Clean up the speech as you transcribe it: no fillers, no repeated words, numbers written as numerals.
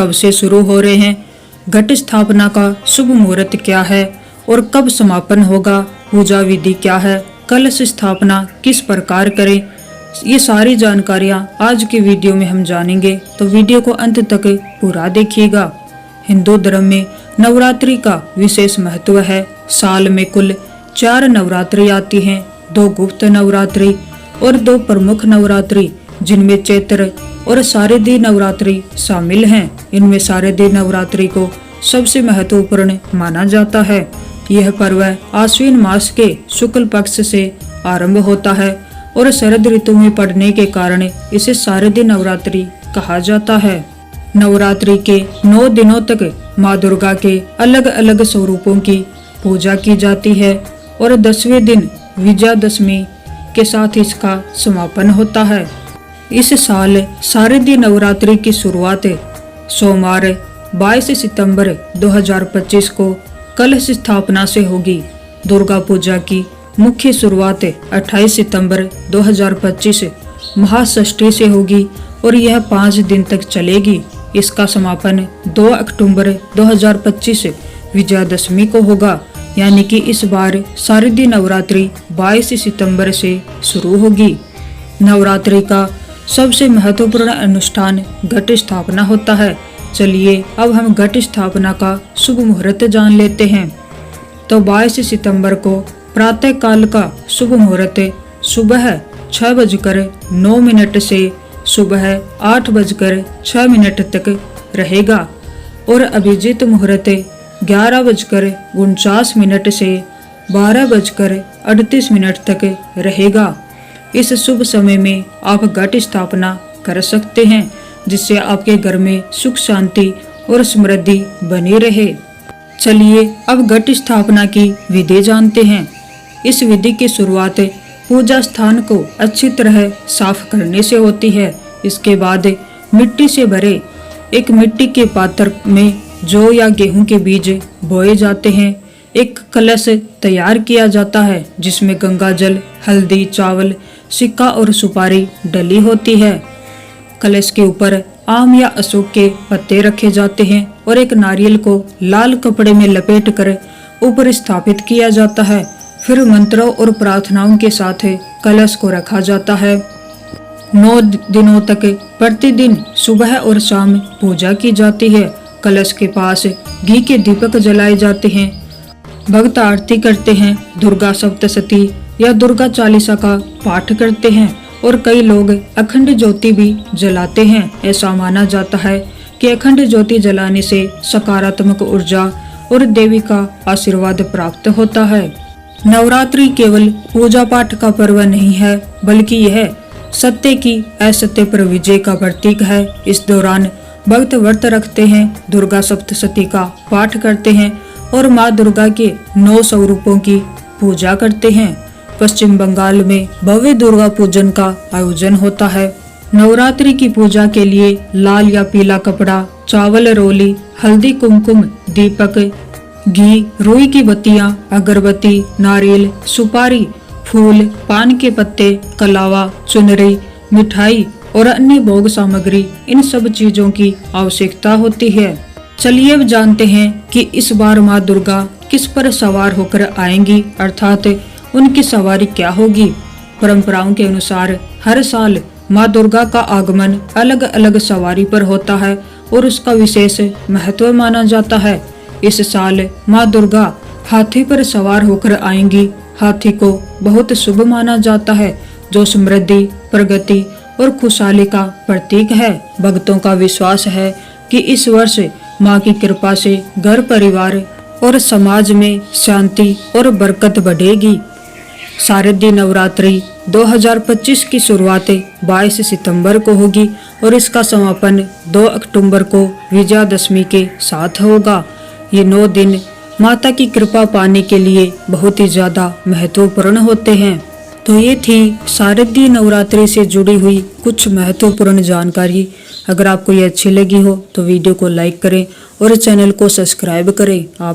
कब से शुरू हो रहे हैं, घट स्थापना का शुभ मुहूर्त क्या है और कब समापन होगा, पूजा विधि क्या है, कलश स्थापना किस प्रकार करें, ये सारी जानकारियां आज की वीडियो में हम जानेंगे। तो वीडियो को अंत तक पूरा देखिएगा। हिंदू धर्म में नवरात्रि का विशेष महत्व है। साल में कुल 4 नवरात्रि आती हैं, 2 गुप्त नवरात्रि और 2 प्रमुख नवरात्रि, जिनमें चैत्र और शारदीय नवरात्रि शामिल हैं। इनमें शारदीय नवरात्रि को सबसे महत्वपूर्ण माना जाता है। यह पर्व आश्विन मास के शुक्ल पक्ष से आरंभ होता है और शरद ऋतु में पड़ने के कारण इसे शारदीय नवरात्रि कहा जाता है। नवरात्रि के 9 दिनों तक माँ दुर्गा के अलग अलग स्वरूपों की पूजा की जाती है और 10वें दिन विजयादशमी के साथ इसका समापन होता है। इस साल शारदीय नवरात्रि की शुरुआत सोमवार 22 सितंबर 2025 को कलश स्थापना से होगी। दुर्गा पूजा की मुख्य शुरुआत 28 सितंबर 2025 महाषष्ठी से होगी और यह 5 दिन तक चलेगी। इसका समापन 2 अक्टूबर 2025 विजयादशमी को होगा, यानी कि इस बार शारदीय नवरात्रि 22 सितंबर से शुरू होगी। नवरात्रि का सबसे महत्वपूर्ण अनुष्ठान घट स्थापना होता है। चलिए अब हम घट स्थापना का शुभ मुहूर्त जान लेते हैं। तो 22 सितंबर को प्रातः काल का शुभ मुहूर्त सुबह 6:09 से सुबह 8:06 तक रहेगा और अभिजीत मुहूर्त 11:49 से 12:38 तक रहेगा। इस शुभ समय में आप घट स्थापना कर सकते हैं, जिससे आपके घर में सुख शांति और समृद्धि बनी रहे। चलिए अब घट स्थापना की विधि जानते हैं। इस विधि की शुरुआत पूजा स्थान को अच्छी तरह साफ करने से होती है। इसके बाद मिट्टी से भरे एक मिट्टी के पात्र में जौ या गेहूं के बीज बोए जाते हैं। एक कलश तैयार किया जाता है जिसमें गंगा जल, हल्दी, चावल, सिक्का और सुपारी डली होती है। कलश के ऊपर आम या अशोक के पत्ते रखे जाते हैं और एक नारियल को लाल कपड़े में लपेटकर ऊपर स्थापित किया जाता है। फिर मंत्रों और प्रार्थनाओं के साथ कलश को रखा जाता है। 9 दिनों तक प्रतिदिन सुबह और शाम पूजा की जाती है। कलश के पास घी के दीपक जलाए जाते हैं। भक्त आरती करते हैं, दुर्गा सप्तशती या दुर्गा चालीसा का पाठ करते हैं और कई लोग अखंड ज्योति भी जलाते हैं। ऐसा माना जाता है कि अखंड ज्योति जलाने से सकारात्मक ऊर्जा और देवी का आशीर्वाद प्राप्त होता है। नवरात्रि केवल पूजा पाठ का पर्व नहीं है, बल्कि यह सत्य की असत्य पर विजय का प्रतीक है। इस दौरान भक्त व्रत रखते हैं, दुर्गा सप्तशती का पाठ करते हैं और माँ दुर्गा के 9 स्वरूपों की पूजा करते हैं। पश्चिम बंगाल में भव्य दुर्गा पूजन का आयोजन होता है। नवरात्रि की पूजा के लिए लाल या पीला कपड़ा, चावल, रोली, हल्दी, कुमकुम, दीपक, घी, रुई की बत्तियां, अगरबत्ती, नारियल, सुपारी, फूल, पान के पत्ते, कलावा, चुनरी, मिठाई और अन्य भोग सामग्री, इन सब चीजों की आवश्यकता होती है। चलिए अब जानते हैं कि इस बार माँ दुर्गा किस पर सवार होकर आएंगी, अर्थात उनकी सवारी क्या होगी। परंपराओं के अनुसार हर साल माँ दुर्गा का आगमन अलग अलग सवारी पर होता है और उसका विशेष महत्व माना जाता है। इस साल माँ दुर्गा हाथी पर सवार होकर आएंगी। हाथी को बहुत शुभ माना जाता है, जो समृद्धि, प्रगति और खुशहाली का प्रतीक है। भक्तों का विश्वास है कि इस वर्ष माँ की कृपा से घर, परिवार और समाज में शांति और बरकत बढ़ेगी। शारदीय नवरात्रि 2025 की शुरुआत 22 सितंबर को होगी और इसका समापन 2 अक्टूबर को विजयादशमी के साथ होगा। ये 9 दिन माता की कृपा पाने के लिए बहुत ही ज्यादा महत्वपूर्ण होते हैं। तो ये थी शारदीय नवरात्रि से जुड़ी हुई कुछ महत्वपूर्ण जानकारी। अगर आपको ये अच्छी लगी हो तो वीडियो को लाइक करें और चैनल को सब्सक्राइब करें। आप